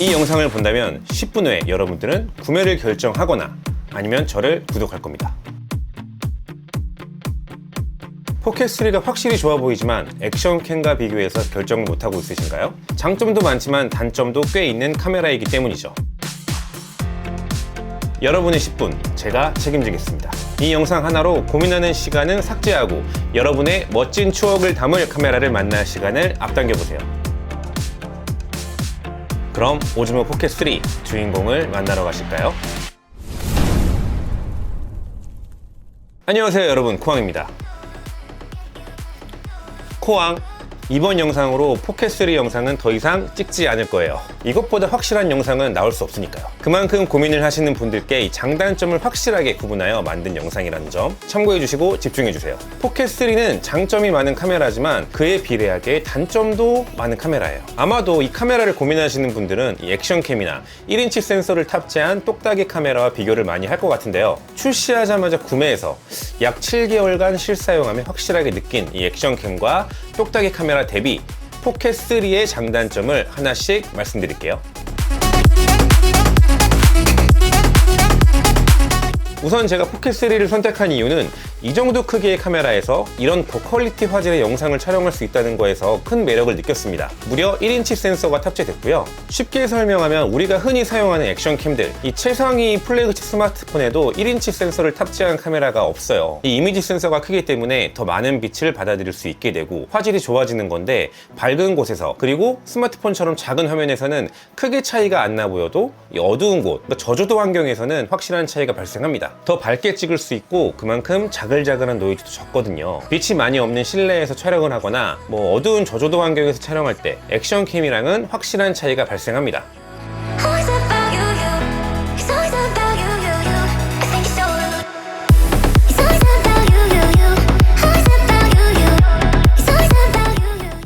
이 영상을 본다면 10분 후에 여러분들은 구매를 결정하거나 아니면 저를 구독할 겁니다. 포켓3가 확실히 좋아 보이지만 액션캠과 비교해서 결정을 못하고 있으신가요? 장점도 많지만 단점도 꽤 있는 카메라이기 때문이죠. 여러분의 10분 제가 책임지겠습니다. 이 영상 하나로 고민하는 시간은 삭제하고 여러분의 멋진 추억을 담을 카메라를 만날 시간을 앞당겨보세요. 그럼 오즈모 포켓3 주인공을 만나러 가실까요? 안녕하세요 여러분, 코앙입니다. 코앙, 이번 영상으로 포켓3 영상은 더 이상 찍지 않을 거예요. 이것보다 확실한 영상은 나올 수 없으니까요. 그만큼 고민을 하시는 분들께 이 장단점을 확실하게 구분하여 만든 영상이라는 점 참고해 주시고 집중해 주세요. 포켓3는 장점이 많은 카메라지만 그에 비례하게 단점도 많은 카메라예요. 아마도 이 카메라를 고민하시는 분들은 이 액션캠이나 1인치 센서를 탑재한 똑딱이 카메라와 비교를 많이 할 것 같은데요. 출시하자마자 구매해서 약 7개월간 실사용하며 확실하게 느낀 이 액션캠과 똑딱이 카메라 대비 포켓3의 장단점을 하나씩 말씀드릴게요. 우선 제가 포켓3를 선택한 이유는 이 정도 크기의 카메라에서 이런 고퀄리티 화질의 영상을 촬영할 수 있다는 거에서 큰 매력을 느꼈습니다. 무려 1인치 센서가 탑재됐고요. 쉽게 설명하면 우리가 흔히 사용하는 액션캠들, 이 최상위 플래그십 스마트폰에도 1인치 센서를 탑재한 카메라가 없어요. 이 이미지 센서가 크기 때문에 더 많은 빛을 받아들일 수 있게 되고 화질이 좋아지는 건데, 밝은 곳에서 그리고 스마트폰처럼 작은 화면에서는 크게 차이가 안 나 보여도 이 어두운 곳, 그러니까 저조도 환경에서는 확실한 차이가 발생합니다. 더 밝게 찍을 수 있고 그만큼 자글자글한 노이즈도 적거든요. 빛이 많이 없는 실내에서 촬영을 하거나 어두운 저조도 환경에서 촬영할 때 액션캠이랑은 확실한 차이가 발생합니다.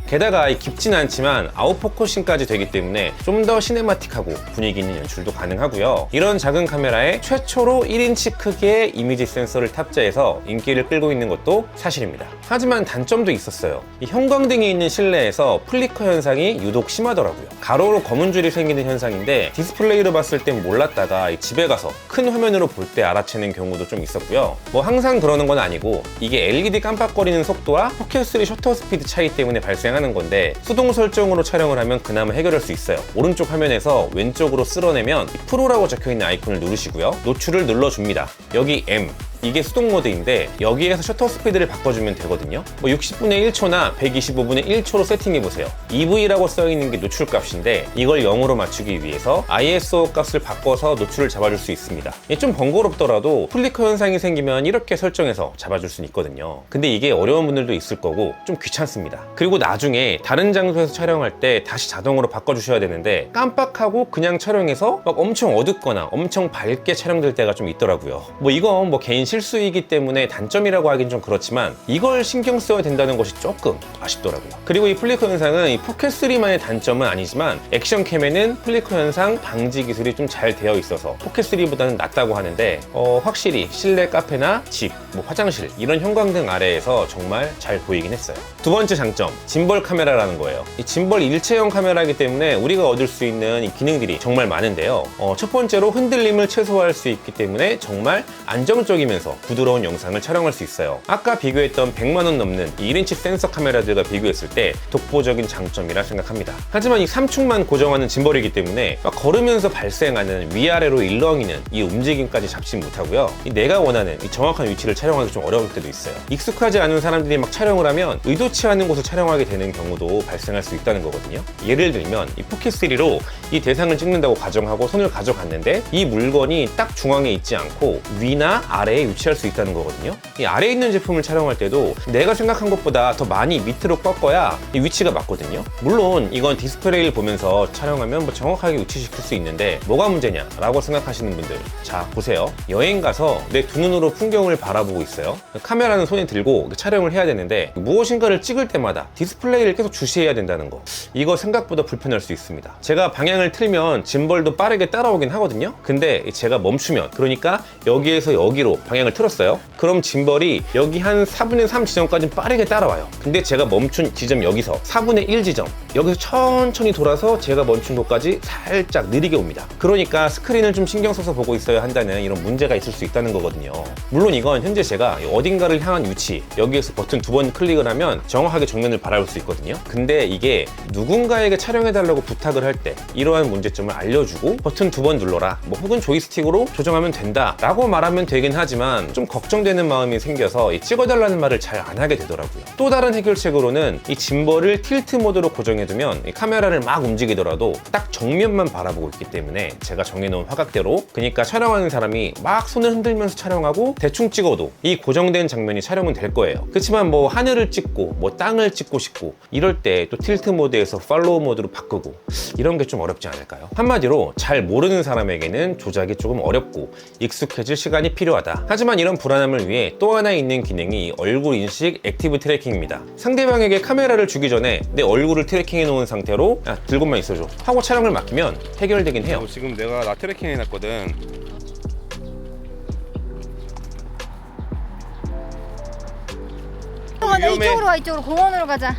게다가 깊진 않지만 아웃포커싱까지 되기 때문에 좀 더 시네마틱하고 분위기 있는 연출도 가능하고요. 이런 작은 카메라에 최초로 1인치 크기의 이미지 센서를 탑재해서 인기를 끌고 있는 것도 사실입니다. 하지만 단점도 있었어요. 이 형광등이 있는 실내에서 플리커 현상이 유독 심하더라고요. 가로로 검은 줄이 생기는 현상인데 디스플레이로 봤을 땐 몰랐다가 집에 가서 큰 화면으로 볼 때 알아채는 경우도 좀 있었고요. 항상 그러는 건 아니고 이게 LED 깜빡거리는 속도와 포켓3 셔터 스피드 차이 때문에 발생하는 건데, 수동 설정으로 촬영을 하면 그나마 해결할 수 있어요. 오른쪽 화면에서 왼쪽으로 쓸어내면 프로라고 적혀있는 아이콘을 누르시고요. 노출을 눌러줍니다. 여기 M, 이게 수동 모드인데 여기에서 셔터 스피드를 바꿔주면 되거든요. 60분의 1초나 125분의 1초로 세팅해보세요. EV라고 써있는 게 노출 값인데 이걸 0으로 맞추기 위해서 ISO 값을 바꿔서 노출을 잡아줄 수 있습니다. 좀 번거롭더라도 플리커 현상이 생기면 이렇게 설정해서 잡아줄 수는 있거든요. 근데 이게 어려운 분들도 있을 거고 좀 귀찮습니다. 그리고 나중에 다른 장소에서 촬영할 때 다시 자동으로 바꿔주셔야 되는데 깜빡하고 그냥 촬영해서 엄청 어둡거나 엄청 밝게 촬영될 때가 좀 있더라고요. 이건 개인 실수이기 때문에 단점이라고 하긴 좀 그렇지만 이걸 신경 써야 된다는 것이 조금 아쉽더라고요. 그리고 이 플리커 현상은 이 포켓3만의 단점은 아니지만 액션캠에는 플리커 현상 방지 기술이 좀 잘 되어 있어서 포켓3보다는 낫다고 하는데 확실히 실내 카페나 집, 화장실 이런 형광등 아래에서 정말 잘 보이긴 했어요. 두 번째 장점, 짐벌 카메라라는 거예요. 이 짐벌 일체형 카메라이기 때문에 우리가 얻을 수 있는 이 기능들이 정말 많은데요. 첫 번째로 흔들림을 최소화할 수 있기 때문에 정말 안정적이면서 부드러운 영상을 촬영할 수 있어요. 아까 비교했던 100만원 넘는 이 1인치 센서 카메라들과 비교했을 때 독보적인 장점이라 생각합니다. 하지만 이 3축만 고정하는 짐벌이기 때문에 걸으면서 발생하는 위아래로 일렁이는 이 움직임까지 잡지 못하고요. 내가 원하는 이 정확한 위치를 촬영하기 좀 어려울 때도 있어요. 익숙하지 않은 사람들이 촬영을 하면 의도치 않은 곳을 촬영하게 되는 경우도 발생할 수 있다는 거거든요. 예를 들면 이 포켓3로 이 대상을 찍는다고 가정하고 손을 가져갔는데 이 물건이 딱 중앙에 있지 않고 위나 아래에 위치할 수 있다는 거거든요. 이 아래에 있는 제품을 촬영할 때도 내가 생각한 것보다 더 많이 밑으로 꺾어야 이 위치가 맞거든요. 물론 이건 디스플레이를 보면서 촬영하면 정확하게 위치시킬 수 있는데 뭐가 문제냐 라고 생각하시는 분들, 자 보세요. 여행 가서 내 두 눈으로 풍경을 바라보고 있어요. 카메라는 손에 들고 촬영을 해야 되는데 무엇인가를 찍을 때마다 디스플레이를 계속 주시해야 된다는 거, 이거 생각보다 불편할 수 있습니다. 제가 방향을 틀면 짐벌도 빠르게 따라오긴 하거든요. 근데 제가 멈추면, 그러니까 여기에서 여기로 방향을 틀었어요. 그럼 짐벌이 여기 한 4분의 3 지점까지 빠르게 따라와요. 근데 제가 멈춘 지점 여기서 4분의 1 지점, 여기서 천천히 돌아서 제가 멈춘 곳까지 살짝 느리게 옵니다. 그러니까 스크린을 좀 신경 써서 보고 있어야 한다는 이런 문제가 있을 수 있다는 거거든요. 물론 이건 현재 제가 어딘가를 향한 위치, 여기에서 버튼 2번 클릭을 하면 정확하게 정면을 바라볼 수 있거든요. 근데 이게 누군가에게 촬영해달라고 부탁을 할 때 이러한 문제점을 알려주고 버튼 2번 눌러라, 뭐 혹은 조이스틱으로 조정하면 된다 라고 말하면 되긴 하지만 좀 걱정되는 마음이 생겨서 이 찍어달라는 말을 잘 안 하게 되더라고요. 또 다른 해결책으로는 이 짐벌을 틸트 모드로 고정해두면 이 카메라를 막 움직이더라도 딱 정면만 바라보고 있기 때문에 제가 정해놓은 화각대로, 그러니까 촬영하는 사람이 막 손을 흔들면서 촬영하고 대충 찍어도 이 고정된 장면이 촬영은 될 거예요. 그렇지만 뭐 하늘을 찍고 뭐 땅을 찍고 싶고 이럴 때 또 틸트 모드에서 팔로우 모드로 바꾸고 이런 게 좀 어렵지 않을까요? 한마디로 잘 모르는 사람에게는 조작이 조금 어렵고 익숙해질 시간이 필요하다. 하지만 이런 불안함을 위해 또 하나 있는 기능이 얼굴 인식 액티브 트래킹입니다. 상대방에게 카메라를 주기 전에 내 얼굴을 트래킹해 놓은 상태로 야, 들고만 있어줘 하고 촬영을 맡기면 해결되긴 해요. 지금 내가 나 트래킹 해놨거든. 위험해. 이쪽으로 와, 이쪽으로 공원으로 가자.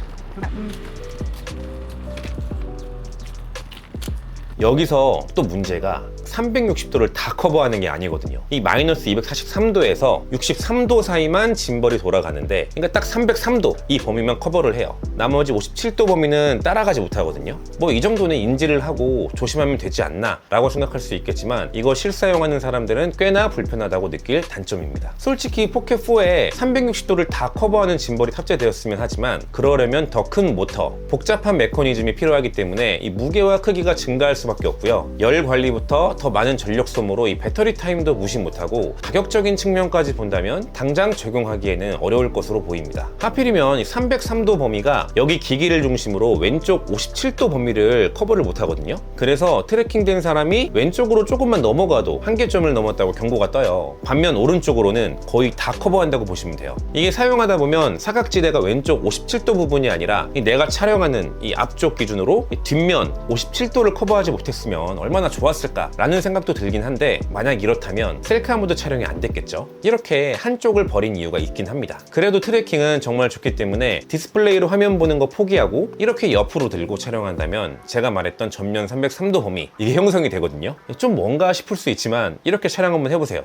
여기서 또 문제가 360도를 다 커버하는 게 아니거든요. 이 마이너스 243도에서 63도 사이만 짐벌이 돌아가는데, 그러니까 딱 303도 이 범위만 커버를 해요. 나머지 57도 범위는 따라가지 못하거든요. 뭐 이 정도는 인지를 하고 조심하면 되지 않나 라고 생각할 수 있겠지만, 이거 실사용하는 사람들은 꽤나 불편하다고 느낄 단점입니다. 솔직히 포켓4에 360도를 다 커버하는 짐벌이 탑재되었으면 하지만, 그러려면 더 큰 모터, 복잡한 메커니즘이 필요하기 때문에 이 무게와 크기가 증가할 수밖에 없고요. 열 관리부터 더 많은 전력 소모로 이 배터리 타임도 무시 못하고, 가격적인 측면까지 본다면 당장 적용하기에는 어려울 것으로 보입니다. 하필이면 이 303도 범위가 여기 기기를 중심으로 왼쪽 57도 범위를 커버를 못하거든요. 그래서 트래킹된 사람이 왼쪽으로 조금만 넘어가도 한계점을 넘었다고 경고가 떠요. 반면 오른쪽으로는 거의 다 커버한다고 보시면 돼요. 이게 사용하다 보면 사각지대가 왼쪽 57도 부분이 아니라 내가 촬영하는 이 앞쪽 기준으로 이 뒷면 57도를 커버하지 못했으면 얼마나 좋았을까 라는 생각도 들긴 한데, 만약 이렇다면 셀카 모드 촬영이 안 됐겠죠. 이렇게 한쪽을 버린 이유가 있긴 합니다. 그래도 트래킹은 정말 좋기 때문에 디스플레이로 화면 보는 거 포기하고 이렇게 옆으로 들고 촬영한다면 제가 말했던 전면 303도 범위, 이게 형성이 되거든요. 좀 뭔가 싶을 수 있지만 이렇게 촬영 한번 해보세요.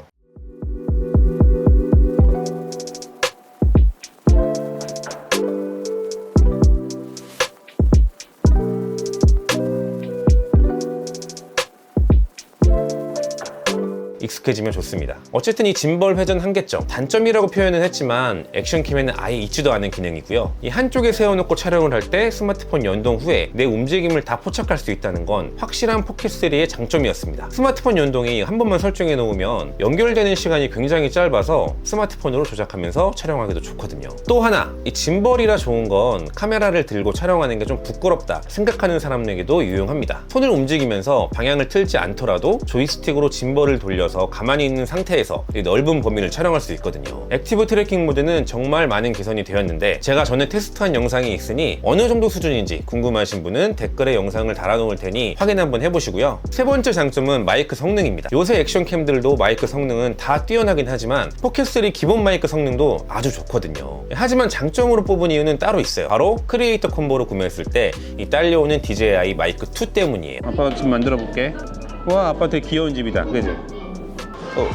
익숙해지면 좋습니다. 어쨌든 이 짐벌 회전 한계점, 단점이라고 표현은 했지만 액션캠에는 아예 있지도 않은 기능이고요. 이 한쪽에 세워놓고 촬영을 할 때 스마트폰 연동 후에 내 움직임을 다 포착할 수 있다는 건 확실한 포켓3의 장점이었습니다. 스마트폰 연동이 한 번만 설정해 놓으면 연결되는 시간이 굉장히 짧아서 스마트폰으로 조작하면서 촬영하기도 좋거든요. 또 하나, 이 짐벌이라 좋은 건 카메라를 들고 촬영하는 게 좀 부끄럽다 생각하는 사람에게도 유용합니다. 손을 움직이면서 방향을 틀지 않더라도 조이스틱으로 짐벌을 돌려서 가만히 있는 상태에서 넓은 범위를 촬영할 수 있거든요. 액티브 트래킹 모드는 정말 많은 개선이 되었는데, 제가 전에 테스트한 영상이 있으니 어느 정도 수준인지 궁금하신 분은 댓글에 영상을 달아놓을 테니 확인 한번 해보시고요. 세 번째 장점은 마이크 성능입니다. 요새 액션캠들도 마이크 성능은 다 뛰어나긴 하지만 포켓3 기본 마이크 성능도 아주 좋거든요. 하지만 장점으로 뽑은 이유는 따로 있어요. 바로 크리에이터 콤보로 구매했을 때 이 딸려오는 DJI 마이크 2 때문이에요. 아빠가 집 만들어 볼게. 와, 아빠 되게 귀여운 집이다. 그지?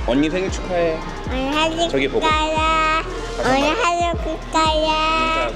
언니 생일 축하해. 오늘 저기 보고. 하루 끝까야.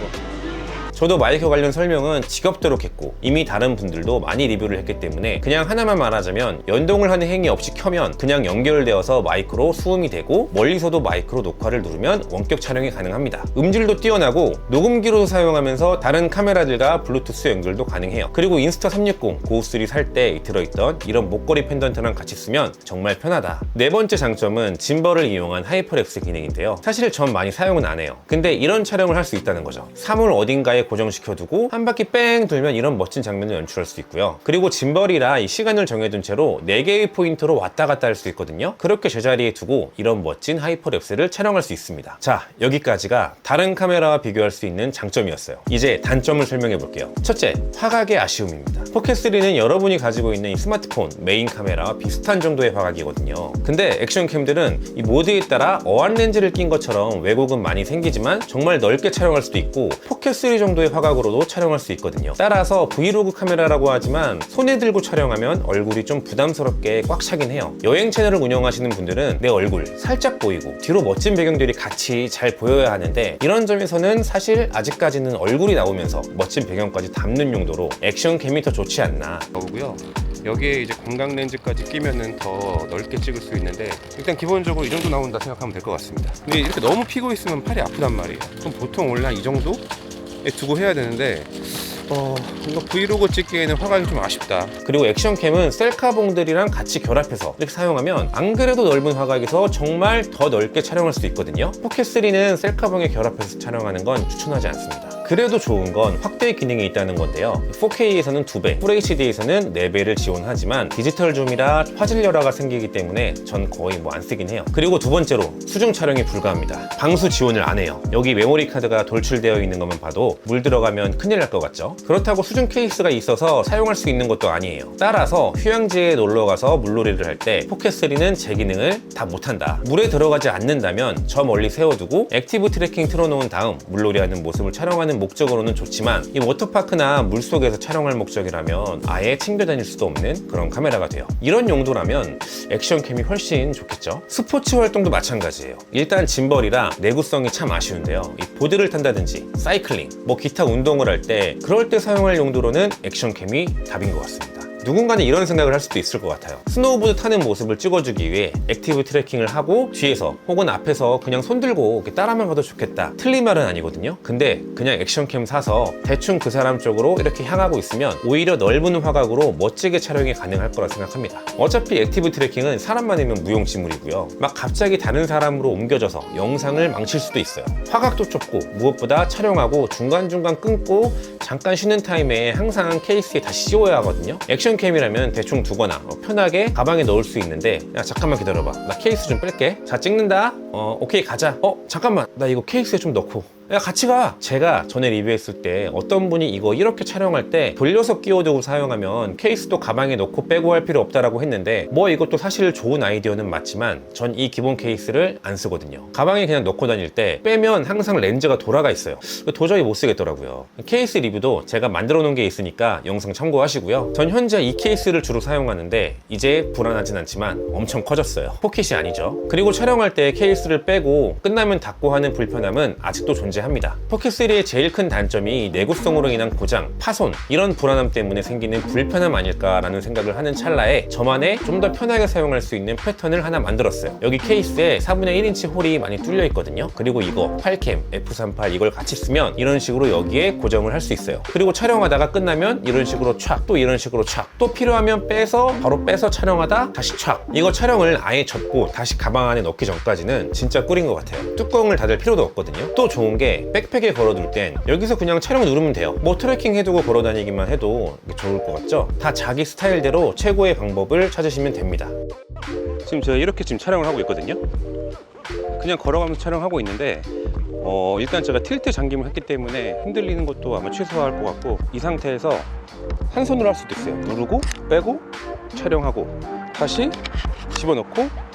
저도 마이크 관련 설명은 직업대로 했고, 이미 다른 분들도 많이 리뷰를 했기 때문에 그냥 하나만 말하자면, 연동을 하는 행위 없이 켜면 그냥 연결되어서 마이크로 수음이 되고, 멀리서도 마이크로 녹화를 누르면 원격 촬영이 가능합니다. 음질도 뛰어나고 녹음기로 사용하면서 다른 카메라들과 블루투스 연결도 가능해요. 그리고 인스타 360 고3 살 때 들어있던 이런 목걸이 펜던트랑 같이 쓰면 정말 편하다. 네 번째 장점은 짐벌을 이용한 하이퍼렉스 기능인데요. 사실 전 많이 사용은 안 해요. 근데 이런 촬영을 할 수 있다는 거죠. 사물 어딘가에 고정시켜두고 한 바퀴 뺑 돌면 이런 멋진 장면을 연출할 수 있고요. 그리고 짐벌이라 이 시간을 정해둔 채로 4개의 포인트로 왔다 갔다 할 수 있거든요. 그렇게 제자리에 두고 이런 멋진 하이퍼랩스를 촬영할 수 있습니다. 자, 여기까지가 다른 카메라와 비교할 수 있는 장점이었어요. 이제 단점을 설명해 볼게요. 첫째, 화각의 아쉬움입니다. 포켓3는 여러분이 가지고 있는 이 스마트폰 메인 카메라와 비슷한 정도의 화각이거든요. 근데 액션캠들은 이 모드에 따라 어안 렌즈를 낀 것처럼 왜곡은 많이 생기지만 정말 넓게 촬영할 수도 있고 포켓3 정도의 화각으로도 촬영할 수 있거든요. 따라서 브이로그 카메라라고 하지만 손에 들고 촬영하면 얼굴이 좀 부담스럽게 꽉 차긴 해요. 여행 채널을 운영하시는 분들은 내 얼굴 살짝 보이고 뒤로 멋진 배경들이 같이 잘 보여야 하는데 이런 점에서는 사실 아직까지는 얼굴이 나오면서 멋진 배경까지 담는 용도로 액션캠이 더 좋지 않나. 나오고요. 여기에 이제 광각 렌즈까지 끼면은 더 넓게 찍을 수 있는데 일단 기본적으로 이 정도 나온다 생각하면 될 것 같습니다. 근데 이렇게 너무 피고 있으면 팔이 아프단 말이에요. 그럼 보통 원래 한 이 정도에 두고 해야 되는데 이거 브이로그 찍기에는 화각이 좀 아쉽다. 그리고 액션캠은 셀카봉들이랑 같이 결합해서 이렇게 사용하면 안 그래도 넓은 화각에서 정말 더 넓게 촬영할 수 있거든요. 포켓3는 셀카봉에 결합해서 촬영하는 건 추천하지 않습니다. 그래도 좋은 건 확대 기능이 있다는 건데요. 4K에서는 2배, FHD에서는 4배를 지원하지만 디지털 줌이라 화질 열화가 생기기 때문에 전 거의 안 쓰긴 해요. 그리고 두 번째로 수중 촬영이 불가합니다. 방수 지원을 안 해요. 여기 메모리 카드가 돌출되어 있는 것만 봐도 물 들어가면 큰일 날 것 같죠? 그렇다고 수중 케이스가 있어서 사용할 수 있는 것도 아니에요. 따라서 휴양지에 놀러가서 물놀이를 할 때 포켓3는 제 기능을 다 못한다. 물에 들어가지 않는다면 저 멀리 세워두고 액티브 트래킹 틀어놓은 다음 물놀이하는 모습을 촬영하는 목적으로는 좋지만 이 워터파크나 물속에서 촬영할 목적이라면 아예 챙겨 다닐 수도 없는 그런 카메라가 돼요. 이런 용도라면 액션캠이 훨씬 좋겠죠. 스포츠 활동도 마찬가지예요. 일단 짐벌이라 내구성이 참 아쉬운데요. 이 보드를 탄다든지 사이클링, 기타 운동을 할 때 그럴 때 사용할 용도로는 액션캠이 답인 것 같습니다. 누군가는 이런 생각을 할 수도 있을 것 같아요. 스노우보드 타는 모습을 찍어주기 위해 액티브 트래킹을 하고 뒤에서 혹은 앞에서 그냥 손 들고 이렇게 따라만 가도 좋겠다. 틀린 말은 아니거든요. 근데 그냥 액션캠 사서 대충 그 사람 쪽으로 이렇게 향하고 있으면 오히려 넓은 화각으로 멋지게 촬영이 가능할 거라 생각합니다. 어차피 액티브 트래킹은 사람 많으면 무용지물이고요. 막 갑자기 다른 사람으로 옮겨져서 영상을 망칠 수도 있어요. 화각도 좁고 무엇보다 촬영하고 중간중간 끊고 잠깐 쉬는 타임에 항상 케이스에 다시 씌워야 하거든요. 액션캠이라면 대충 두거나 편하게 가방에 넣을 수 있는데 야 잠깐만 기다려봐, 나 케이스 좀 뺄게. 자 찍는다. 오케이 가자. 잠깐만 나 이거 케이스에 좀 넣고 야 같이 가. 제가 전에 리뷰했을 때 어떤 분이 이거 이렇게 촬영할 때 돌려서 끼워두고 사용하면 케이스도 가방에 넣고 빼고 할 필요 없다라고 했는데 이것도 사실 좋은 아이디어는 맞지만 전 이 기본 케이스를 안 쓰거든요. 가방에 그냥 넣고 다닐 때 빼면 항상 렌즈가 돌아가 있어요. 도저히 못 쓰겠더라고요. 케이스 리뷰도 제가 만들어 놓은 게 있으니까 영상 참고하시고요. 전 현재 이 케이스를 주로 사용하는데 이제 불안하진 않지만 엄청 커졌어요. 포켓이 아니죠. 그리고 촬영할 때 케이스를 빼고 끝나면 닫고 하는 불편함은 아직도 존재합니다. 포켓3의 제일 큰 단점이 내구성으로 인한 고장, 파손 이런 불안함 때문에 생기는 불편함 아닐까라는 생각을 하는 찰나에 저만의 좀 더 편하게 사용할 수 있는 패턴을 하나 만들었어요. 여기 케이스에 4분의 1인치 홀이 많이 뚫려 있거든요. 그리고 이거 8캠, F38 이걸 같이 쓰면 이런 식으로 여기에 고정을 할 수 있어요. 그리고 촬영하다가 끝나면 이런 식으로 촥, 또 이런 식으로 촥, 또 필요하면 바로 빼서 촬영하다 다시 촥. 이거 촬영을 아예 접고 다시 가방 안에 넣기 전까지는 진짜 꿀인 것 같아요. 뚜껑을 닫을 필요도 없거든요. 또 좋은 게 백팩에 걸어둘 땐 여기서 그냥 촬영 누르면 돼요. 트래킹 해두고 걸어 다니기만 해도 좋을 것 같죠? 다 자기 스타일대로 최고의 방법을 찾으시면 됩니다. 지금 제가 이렇게 촬영을 하고 있거든요. 그냥 걸어가면서 촬영하고 있는데 일단 제가 틸트 잠김을 했기 때문에 흔들리는 것도 아마 최소화할 것 같고 이 상태에서 한 손으로 할 수도 있어요. 누르고 빼고 촬영하고 다시 집어넣고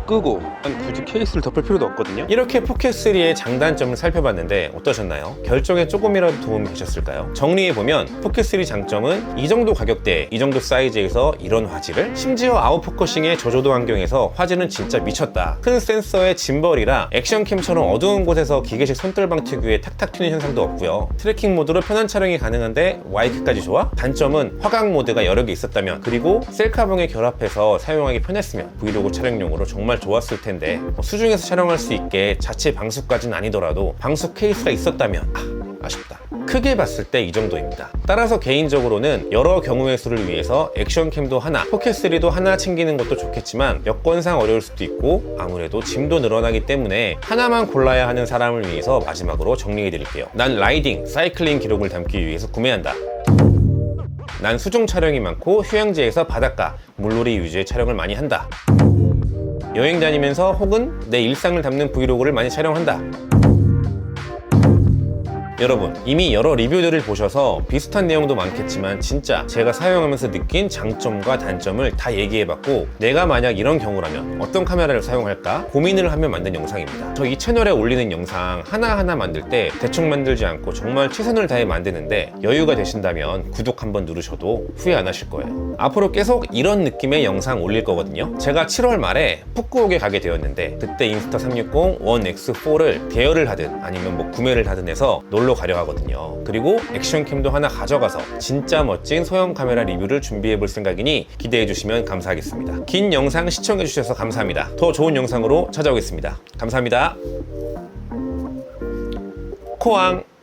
끄고 굳이 케이스를 덮을 필요도 없거든요. 이렇게 포켓3의 장단점을 살펴봤는데 어떠셨나요? 결정에 조금이라도 도움이 되셨을까요? 정리해보면 포켓3 장점은 이 정도 가격대, 이 정도 사이즈에서 이런 화질을, 심지어 아웃포커싱의 저조도 환경에서 화질은 진짜 미쳤다. 큰 센서의 짐벌이라 액션캠처럼 어두운 곳에서 기계식 손떨방 특유의 탁탁 튀는 현상도 없고요. 트래킹 모드로 편한 촬영이 가능한데 와이크까지 좋아? 단점은 화각 모드가 여러 개 있었다면, 그리고 셀카봉에 결합해서 사용하기 편했으면 브이로그 촬영용으로 정말 좋았을 텐데 수중에서 촬영할 수 있게 자체 방수까지는 아니더라도 방수 케이스가 있었다면 아쉽다. 크게 봤을 때 이 정도입니다. 따라서 개인적으로는 여러 경우의 수를 위해서 액션캠도 하나, 포켓3도 하나 챙기는 것도 좋겠지만 여건상 어려울 수도 있고 아무래도 짐도 늘어나기 때문에 하나만 골라야 하는 사람을 위해서 마지막으로 정리해 드릴게요. 난 라이딩, 사이클링 기록을 담기 위해서 구매한다. 난 수중 촬영이 많고 휴양지에서 바닷가, 물놀이 위주의 촬영을 많이 한다. 여행 다니면서 혹은 내 일상을 담는 브이로그를 많이 촬영한다. 여러분, 이미 여러 리뷰들을 보셔서 비슷한 내용도 많겠지만 진짜 제가 사용하면서 느낀 장점과 단점을 다 얘기해봤고 내가 만약 이런 경우라면 어떤 카메라를 사용할까 고민을 하며 만든 영상입니다. 저 이 채널에 올리는 영상 하나하나 만들 때 대충 만들지 않고 정말 최선을 다해 만드는데 여유가 되신다면 구독 한번 누르셔도 후회 안 하실 거예요. 앞으로 계속 이런 느낌의 영상 올릴 거거든요. 제가 7월 말에 푸꾸옥에 가게 되었는데 그때 인스타360 원 X4를 대여를 하든 아니면 뭐 구매를 하든 해서 놀러 가려 하거든요. 그리고 액션캠도 하나 가져가서 진짜 멋진 소형 카메라 리뷰를 준비해 볼 생각이니 기대해 주시면 감사하겠습니다. 긴 영상 시청해 주셔서 감사합니다. 더 좋은 영상으로 찾아오겠습니다. 감사합니다. 코앙.